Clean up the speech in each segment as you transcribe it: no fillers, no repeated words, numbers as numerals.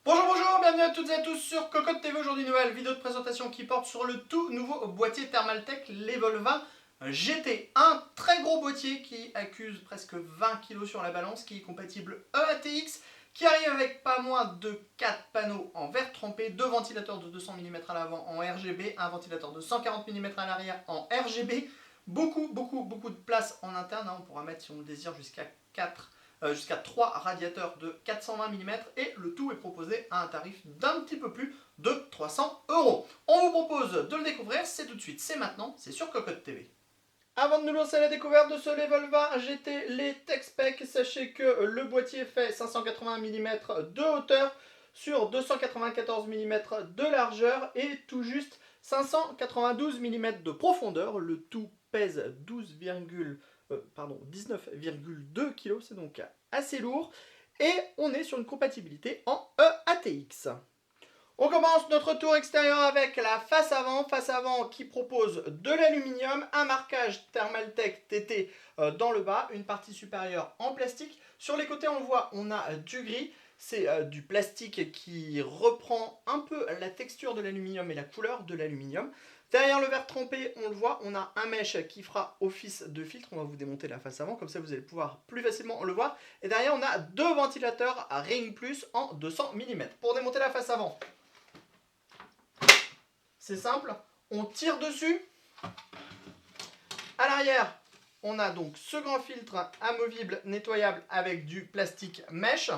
Bonjour, bienvenue à toutes et à tous sur Cocotte TV. Aujourd'hui, nouvelle vidéo de présentation qui porte sur le tout nouveau boîtier Thermaltake Level 20 GT. Un très gros boîtier qui accuse presque 20 kg sur la balance, qui est compatible EATX, qui arrive avec pas moins de 4 panneaux en verre trempé, 2 ventilateurs de 200 mm à l'avant en RGB, un ventilateur de 140 mm à l'arrière en RGB. Beaucoup de place en interne, on pourra mettre si on le désire jusqu'à 3 radiateurs de 420 mm et le tout est proposé à un tarif d'un petit peu plus de 300 €. On vous propose de le découvrir, c'est tout de suite, c'est maintenant, c'est sur Cocotte TV. Avant de nous lancer à la découverte de ce Level 20 GT, les tech specs, sachez que le boîtier fait 580 mm de hauteur sur 294 mm de largeur et tout juste 592 mm de profondeur. Le tout pèse 19,2 kg, c'est donc assez lourd. Et on est sur une compatibilité en EATX. On commence notre tour extérieur avec la face avant qui propose de l'aluminium, un marquage Thermaltake TT dans le bas, une partie supérieure en plastique. Sur les côtés, on le voit, on a du gris, c'est du plastique qui reprend un peu la texture de l'aluminium et la couleur de l'aluminium. Derrière le verre trempé, on le voit, on a un mesh qui fera office de filtre. On va vous démonter la face avant, comme ça vous allez pouvoir plus facilement le voir. Et derrière, on a deux ventilateurs Ring Plus en 200 mm. Pour démonter la face avant, c'est simple, on tire dessus. À l'arrière, on a donc ce grand filtre amovible, nettoyable avec du plastique mesh.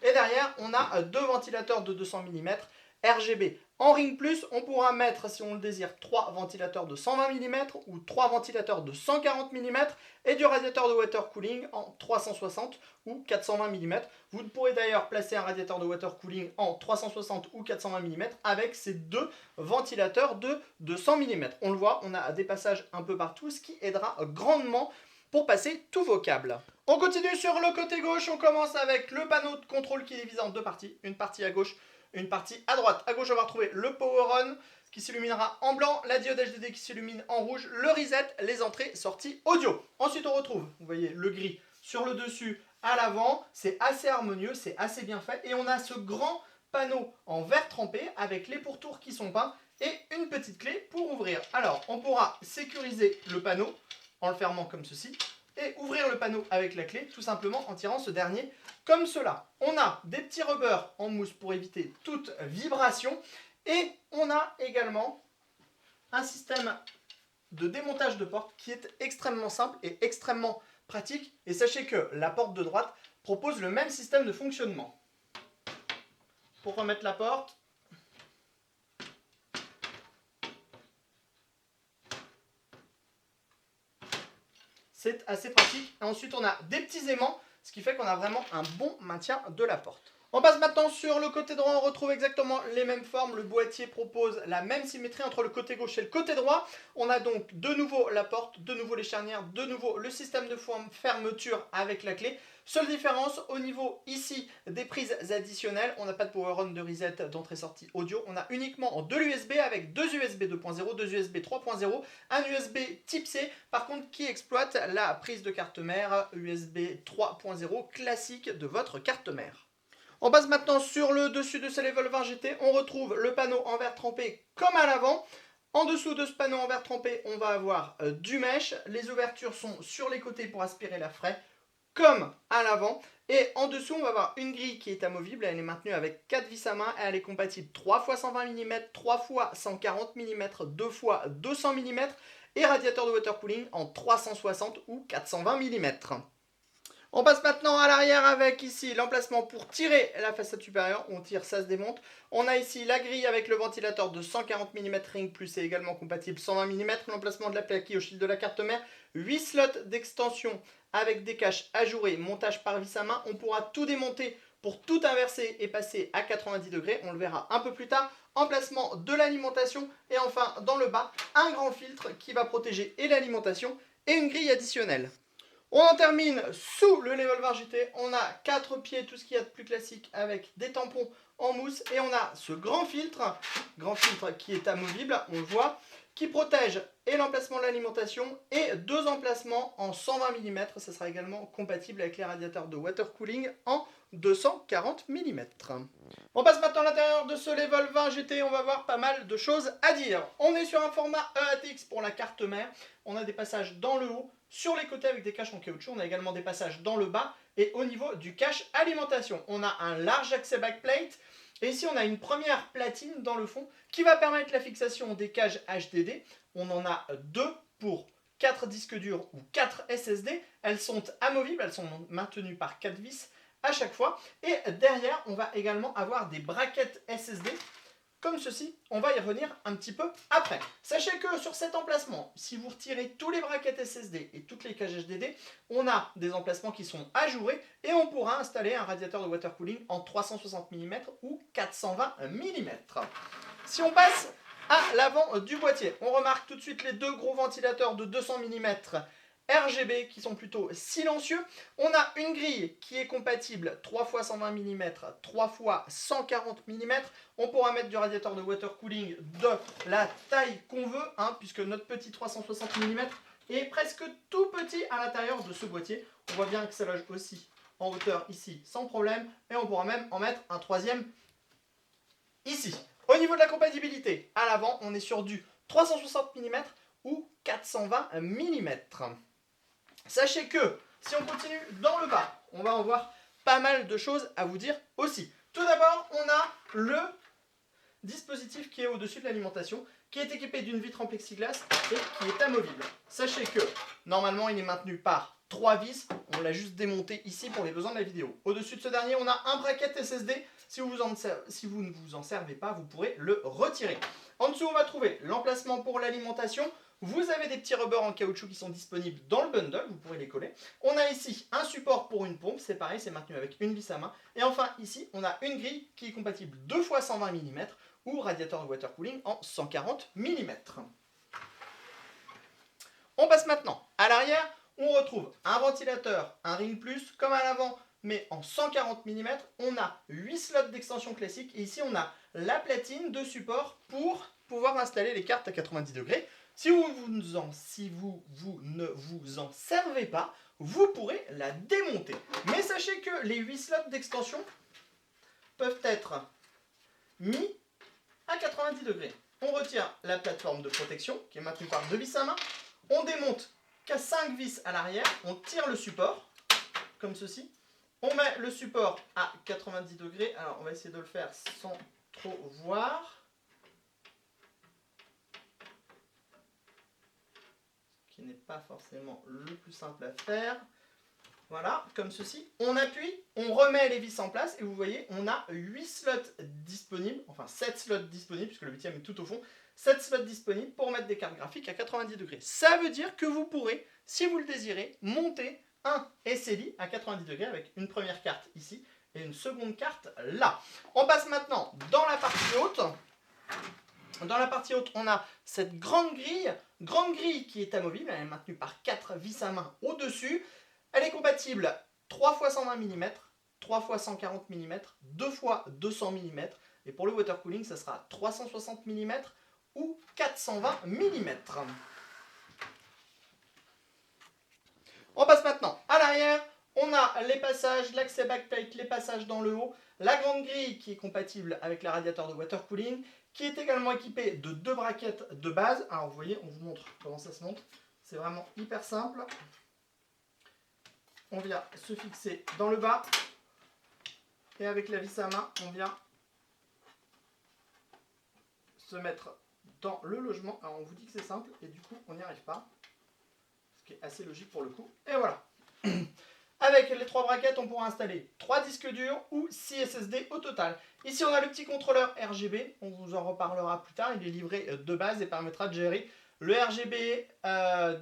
Et derrière, on a deux ventilateurs de 200 mm RGB. En Ring Plus, on pourra mettre, si on le désire, 3 ventilateurs de 120 mm ou 3 ventilateurs de 140 mm et du radiateur de water cooling en 360 ou 420 mm. Vous pourrez d'ailleurs placer un radiateur de water cooling en 360 ou 420 mm avec ces deux ventilateurs de 200 mm. On le voit, on a des passages un peu partout, ce qui aidera grandement pour passer tous vos câbles. On continue sur le côté gauche, on commence avec le panneau de contrôle qui est divisé en deux parties, une partie à gauche, une partie à droite. À gauche, on va retrouver le Power On qui s'illuminera en blanc, la diode HDD qui s'illumine en rouge, le reset, les entrées, sorties audio. Ensuite, on retrouve, vous voyez, le gris sur le dessus, à l'avant. C'est assez harmonieux, c'est assez bien fait. Et on a ce grand panneau en verre trempé avec les pourtours qui sont peints et une petite clé pour ouvrir. Alors, on pourra sécuriser le panneau en le fermant comme ceci et ouvrir le panneau avec la clé, tout simplement en tirant ce dernier comme cela. On a des petits rubbers en mousse pour éviter toute vibration et on a également un système de démontage de porte qui est extrêmement simple et extrêmement pratique. Et sachez que la porte de droite propose le même système de fonctionnement. Pour remettre la porte, c'est assez pratique. Et ensuite, on a des petits aimants, ce qui fait qu'on a vraiment un bon maintien de la porte. On passe maintenant sur le côté droit, on retrouve exactement les mêmes formes. Le boîtier propose la même symétrie entre le côté gauche et le côté droit. On a donc de nouveau la porte, de nouveau les charnières, de nouveau le système de fermeture avec la clé. Seule différence au niveau ici des prises additionnelles, on n'a pas de power on de reset d'entrée-sortie audio, on a uniquement de l'USB avec deux USB 2.0, deux USB 3.0, un USB type C par contre qui exploite la prise de carte mère USB 3.0 classique de votre carte mère. On passe maintenant sur le dessus de ce Level 20 GT, on retrouve le panneau en verre trempé comme à l'avant. En dessous de ce panneau en verre trempé, on va avoir du mesh, les ouvertures sont sur les côtés pour aspirer l'air frais, comme à l'avant. Et en dessous, on va avoir une grille qui est amovible, elle est maintenue avec 4 vis à main, elle est compatible 3 x 120 mm, 3 x 140 mm, 2 x 200 mm et radiateur de water cooling en 360 ou 420 mm. On passe maintenant à l'arrière avec ici l'emplacement pour tirer la façade supérieure. On tire, ça se démonte. On a ici la grille avec le ventilateur de 140 mm Ring Plus et également compatible 120 mm. L'emplacement de la plaque au fil de la carte mère. 8 slots d'extension avec des caches ajourées, montage par vis à main. On pourra tout démonter pour tout inverser et passer à 90 degrés. On le verra un peu plus tard. Emplacement de l'alimentation et enfin dans le bas, un grand filtre qui va protéger et l'alimentation et une grille additionnelle. On en termine sous le Level 20 GT, on a 4 pieds, tout ce qu'il y a de plus classique avec des tampons en mousse et on a ce grand filtre qui est amovible, on le voit, qui protège et l'emplacement de l'alimentation et 2 emplacements en 120 mm. Ça sera également compatible avec les radiateurs de water cooling en 240 mm. On passe maintenant à l'intérieur de ce Level 20 GT, on va voir pas mal de choses à dire. On est sur un format EATX pour la carte mère, on a des passages dans le haut, sur les côtés avec des caches en caoutchouc, on a également des passages dans le bas et au niveau du cache alimentation. On a un large accès backplate. Et ici, on a une première platine dans le fond qui va permettre la fixation des cages HDD. On en a 2 pour 4 disques durs ou 4 SSD. Elles sont amovibles, elles sont maintenues par 4 vis à chaque fois. Et derrière, on va également avoir des braquettes SSD comme ceci. On va y revenir un petit peu après. Sachez que sur cet emplacement, si vous retirez tous les braquettes SSD et toutes les cages HDD, on a des emplacements qui sont ajourés et on pourra installer un radiateur de water cooling en 360 mm ou 420 mm. Si on passe à l'avant du boîtier, on remarque tout de suite les 2 gros ventilateurs de 200 mm RGB qui sont plutôt silencieux. On a une grille qui est compatible 3 x 120 mm, 3 x 140 mm. On pourra mettre du radiateur de water cooling de la taille qu'on veut, puisque notre petit 360 mm est presque tout petit à l'intérieur de ce boîtier. On voit bien que ça loge aussi en hauteur ici sans problème. Et on pourra même en mettre un troisième ici. Au niveau de la compatibilité, à l'avant, on est sur du 360 mm ou 420 mm. Sachez que si on continue dans le bas, on va en voir pas mal de choses à vous dire aussi. Tout d'abord, on a le dispositif qui est au-dessus de l'alimentation, qui est équipé d'une vitre en plexiglas et qui est amovible. Sachez que normalement il est maintenu par 3 vis, on l'a juste démonté ici pour les besoins de la vidéo. Au-dessus de ce dernier, on a un bracket SSD. Si vous ne vous en servez pas, vous pourrez le retirer. En dessous, on va trouver l'emplacement pour l'alimentation. Vous avez des petits rubbers en caoutchouc qui sont disponibles dans le bundle, vous pourrez les coller. On a ici un support pour une pompe, c'est pareil, c'est maintenu avec une vis à main. Et enfin, ici, on a une grille qui est compatible 2 x 120 mm ou radiateur de water cooling en 140 mm. On passe maintenant à l'arrière, on retrouve un ventilateur, un Ring Plus, comme à l'avant, mais en 140 mm. On a 8 slots d'extension classique et ici, on a la platine de support pour pouvoir installer les cartes à 90 degrés. Si vous ne vous en servez pas, vous pourrez la démonter. Mais sachez que les 8 slots d'extension peuvent être mis à 90 degrés. On retire la plateforme de protection qui est maintenue par 2 vis à main. On démonte qu'à 5 vis à l'arrière. On tire le support comme ceci. On met le support à 90 degrés. Alors on va essayer de le faire sans trop voir. Qui n'est pas forcément le plus simple à faire. Voilà, comme ceci. On appuie, on remet les vis en place et vous voyez, on a 8 slots disponibles, enfin 7 slots disponibles, puisque le 8e est tout au fond, 7 slots disponibles pour mettre des cartes graphiques à 90 degrés. Ça veut dire que vous pourrez, si vous le désirez, monter un SLI à 90 degrés avec une première carte ici et une seconde carte là. On passe maintenant dans la partie haute. Dans la partie haute, on a cette grande grille qui est amovible, elle est maintenue par 4 vis à main au-dessus. Elle est compatible 3 x 120 mm, 3 x 140 mm, 2 x 200 mm. Et pour le water cooling, ça sera 360 mm ou 420 mm. On passe maintenant à l'arrière. On a les passages, l'accès backplate, les passages dans le haut, la grande grille qui est compatible avec le radiateur de water cooling, qui est également équipé de 2 braquettes de base. Alors vous voyez, on vous montre comment ça se monte. C'est vraiment hyper simple. On vient se fixer dans le bas. Et avec la vis à main, on vient se mettre dans le logement. Alors on vous dit que c'est simple et du coup on n'y arrive pas. Ce qui est assez logique pour le coup. Et voilà. Avec les 3 braquettes, on pourra installer 3 disques durs ou 6 SSD au total. Ici, on a le petit contrôleur RGB. On vous en reparlera plus tard. Il est livré de base et permettra de gérer le RGB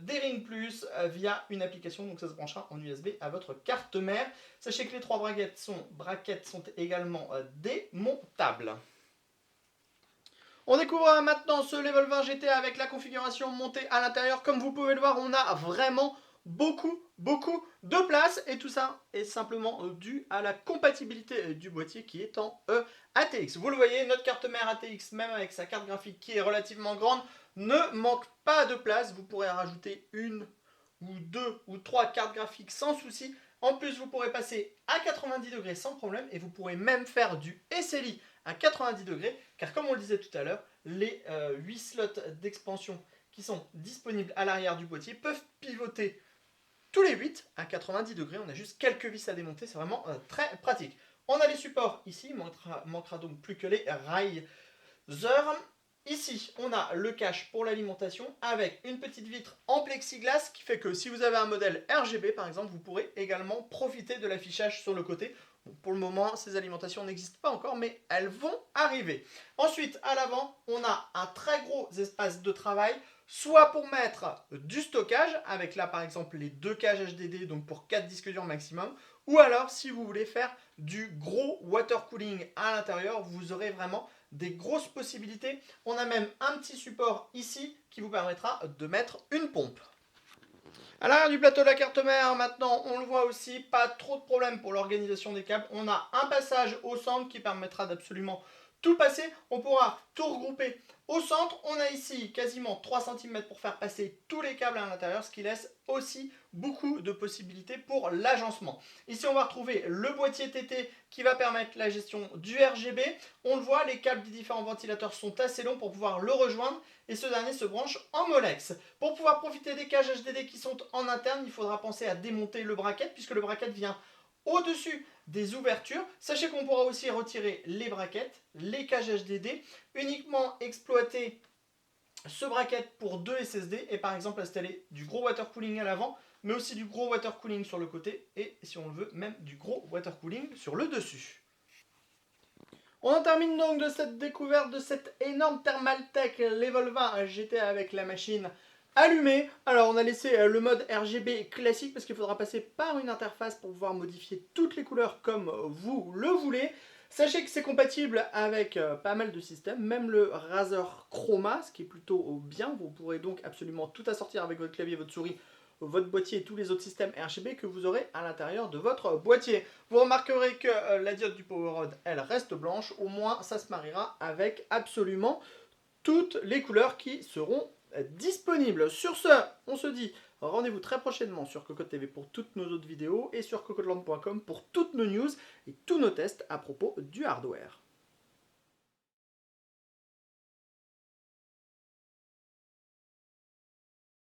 des Ring Plus via une application. Donc, ça se branchera en USB à votre carte mère. Sachez que les 3 braquettes sont également démontables. On découvre maintenant ce Level 20 GT avec la configuration montée à l'intérieur. Comme vous pouvez le voir, on a vraiment beaucoup de place et tout ça est simplement dû à la compatibilité du boîtier qui est en ATX. Vous le voyez, notre carte mère ATX, même avec sa carte graphique qui est relativement grande, ne manque pas de place. Vous pourrez rajouter une ou deux ou trois cartes graphiques sans souci. En plus, vous pourrez passer à 90 degrés sans problème et vous pourrez même faire du SLI à 90 degrés, car comme on le disait tout à l'heure, les 8 slots d'expansion qui sont disponibles à l'arrière du boîtier peuvent pivoter tous les 8 à 90 degrés. On a juste quelques vis à démonter, c'est vraiment très pratique. On a les supports ici, il manquera donc plus que les risers. Ici, on a le cache pour l'alimentation avec une petite vitre en plexiglas qui fait que si vous avez un modèle RGB par exemple, vous pourrez également profiter de l'affichage sur le côté. Bon, pour le moment, ces alimentations n'existent pas encore, mais elles vont arriver. Ensuite, à l'avant, on a un très gros espace de travail, soit pour mettre du stockage, avec là par exemple les 2 cages HDD, donc pour 4 disques durs maximum, ou alors si vous voulez faire du gros water cooling à l'intérieur, vous aurez vraiment des grosses possibilités. On a même un petit support ici qui vous permettra de mettre une pompe. À l'arrière du plateau de la carte mère, maintenant, on le voit aussi, pas trop de problème pour l'organisation des câbles. On a un passage au centre qui permettra d'absolument tout passer. On pourra tout regrouper au centre. On a ici quasiment 3 cm pour faire passer tous les câbles à l'intérieur, ce qui laisse aussi beaucoup de possibilités pour l'agencement. Ici, on va retrouver le boîtier TT qui va permettre la gestion du RGB. On le voit, les câbles des différents ventilateurs sont assez longs pour pouvoir le rejoindre et ce dernier se branche en Molex. Pour pouvoir profiter des cages HDD qui sont en interne, il faudra penser à démonter le bracket puisque le bracket vient au-dessus des ouvertures. Sachez qu'on pourra aussi retirer les brackets, les cages HDD, uniquement exploiter ce bracket pour 2 SSD et par exemple installer du gros water cooling à l'avant, mais aussi du gros water cooling sur le côté et si on le veut, même du gros water cooling sur le dessus. On en termine donc de cette découverte de cette énorme Thermaltake Level 20 GT avec la machine allumée. Alors on a laissé le mode RGB classique parce qu'il faudra passer par une interface pour pouvoir modifier toutes les couleurs comme vous le voulez. Sachez que c'est compatible avec pas mal de systèmes, même le Razer Chroma, ce qui est plutôt bien. Vous pourrez donc absolument tout assortir avec votre clavier, votre souris, votre boîtier et tous les autres systèmes RGB que vous aurez à l'intérieur de votre boîtier. Vous remarquerez que la diode du Powerode, elle reste blanche. Au moins, ça se mariera avec absolument toutes les couleurs qui seront disponibles. Sur ce, on se dit rendez-vous très prochainement sur Cocotte TV pour toutes nos autres vidéos et sur cocotteland.com pour toutes nos news et tous nos tests à propos du hardware.